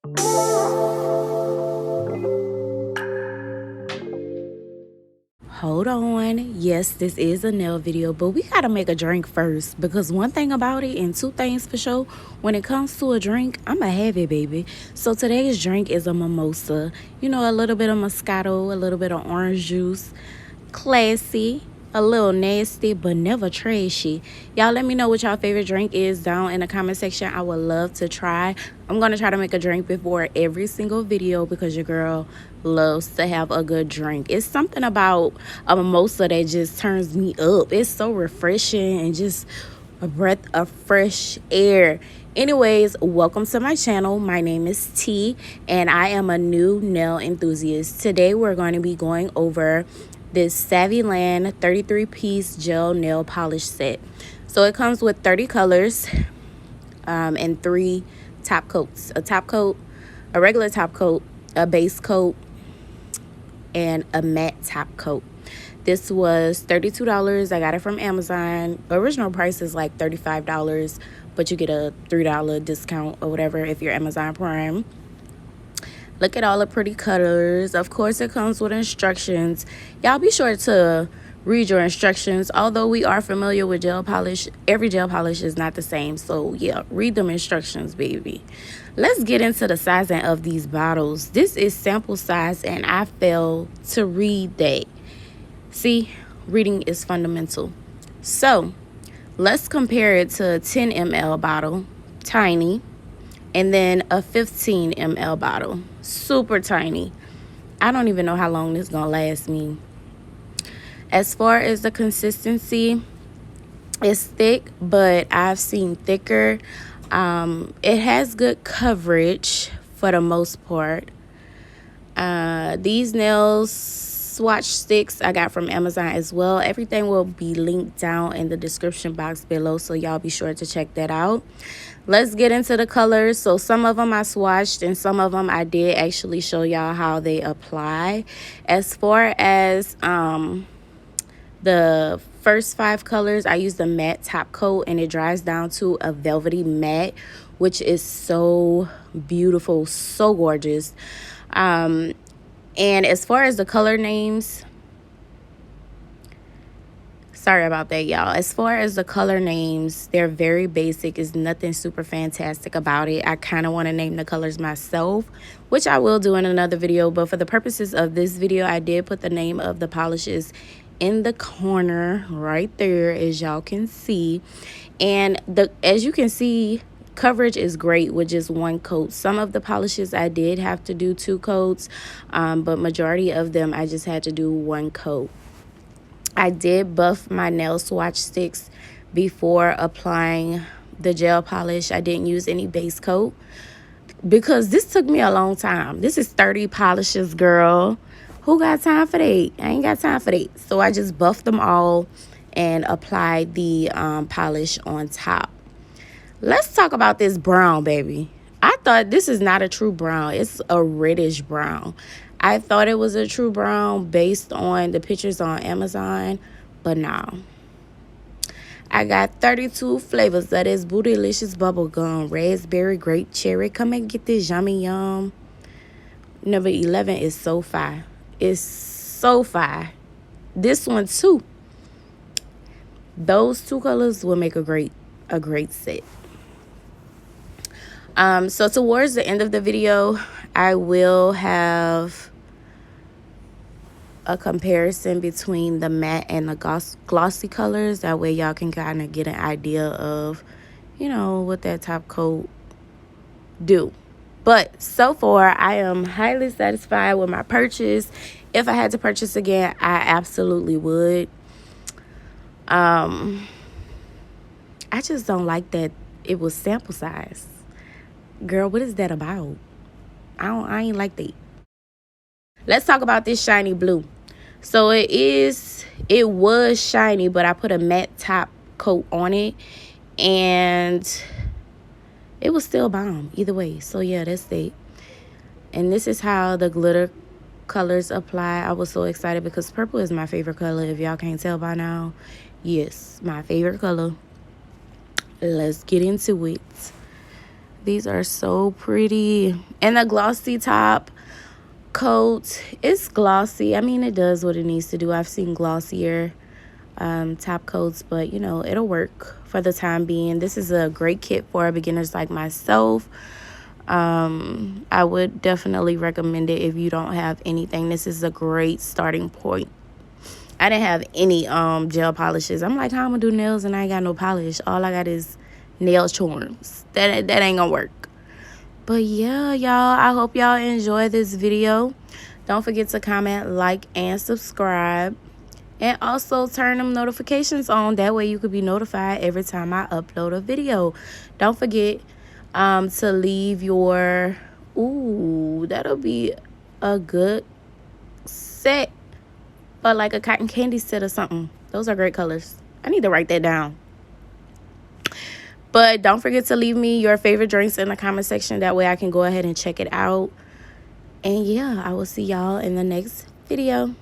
Hold on. Yes, this is a nail video, but we gotta make a drink first because one thing about it and two things for sure, when it comes to a drink, I'ma have it, baby. So today's drink is a mimosa. You know, a little bit of Moscato, a little bit of orange juice. Classy, a little nasty, but never trashy. Y'all let me know what y'all favorite drink is down in the comment section. I would love to try. I'm gonna try to make a drink before every single video because your girl loves to have a good drink. It's something about a mimosa that just turns me up. It's so refreshing and just a breath of fresh air. Anyways, welcome to my channel. My name is T and I am a new nail enthusiast. Today we're going to be going over this Saviland 33-piece gel nail polish set. So it comes with 30 colors and 3 top coats. A top coat, a regular top coat, a base coat, and a matte top coat. This was $32. I got it from Amazon. Original price is like $35, but you get a $3 discount or whatever if you're Amazon Prime. Look at all the pretty colors. Of course, it comes with instructions. Y'all be sure to read your instructions. Although we are familiar with gel polish, every gel polish is not the same. So, yeah, read them instructions, baby. Let's get into the sizing of these bottles. This is sample size, and I failed to read that. See, reading is fundamental. So, let's compare it to a 10 ml bottle, tiny. And then a 15 ml bottle, super tiny. I don't even know how long this is gonna last me. As far as the consistency, it's thick, but I've seen thicker. It has good coverage for the most part. These nails swatch sticks I got from Amazon as well. Everything will be linked down in the description box below, so y'all be sure to check that out. Let's get into the colors. So some of them I swatched and some of them I did actually show y'all how they apply. As far as the first 5 colors, I used the matte top coat and it dries down to a velvety matte, which is so beautiful, so gorgeous. And as far as the color names, sorry about that, y'all. As far as the color names, they're very basic. It's nothing super fantastic about it. I kind of want to name the colors myself, which I will do in another video. But for the purposes of this video, I did put the name of the polishes in the corner right there, as y'all can see. And as you can see, coverage is great with just 1 coat. Some of the polishes I did have to do 2 coats, but majority of them I just had to do 1 coat. I did buff my nail swatch sticks before applying the gel polish. I didn't use any base coat because this took me a long time. This is 30 polishes, girl. Who got time for that? I ain't got time for that. So I just buffed them all and applied the polish on top. Let's talk about this brown, baby. I thought this is not a true brown. It's a reddish brown. I thought it was a true brown based on the pictures on Amazon, but no. I got 32 flavors. That is Bootylicious Bubblegum, Raspberry, Grape, Cherry. Come and get this yummy yum. Number 11 is so fire. It's so fire. This one too. Those 2 colors will make a great set. So towards the end of the video, I will have a comparison between the matte and the glossy colors. That way y'all can kind of get an idea of, you know, what that top coat do. But so far, I am highly satisfied with my purchase. If I had to purchase again, I absolutely would. I just don't like that it was sample size. Girl, what is that about? I ain't like that. Let's talk about this shiny blue. So it was shiny, but I put a matte top coat on it and it was still bomb either way. So yeah, that's it. And this is how the glitter colors apply. I was so excited because purple is my favorite color. If y'all can't tell by now, yes, my favorite color. Let's get into it. These are so pretty. And the glossy top coat, it's glossy. I mean, it does what it needs to do. I've seen glossier top coats, but you know, it'll work for the time being. This is a great kit for beginners like myself. I would definitely recommend it if you don't have anything. This is a great starting point. I didn't have any gel polishes. I'm like, how I'm gonna do nails and I ain't got no polish? All I got is nail charms. That ain't gonna work. But yeah, y'all, I hope y'all enjoy this video. Don't forget to comment, like, and subscribe. And also turn them notifications on. That way you could be notified every time I upload a video. Don't forget to leave your... Ooh, that'll be a good set. But like a cotton candy set or something. Those are great colors. I need to write that down. But don't forget to leave me your favorite drinks in the comment section. That way I can go ahead and check it out. And yeah, I will see y'all in the next video.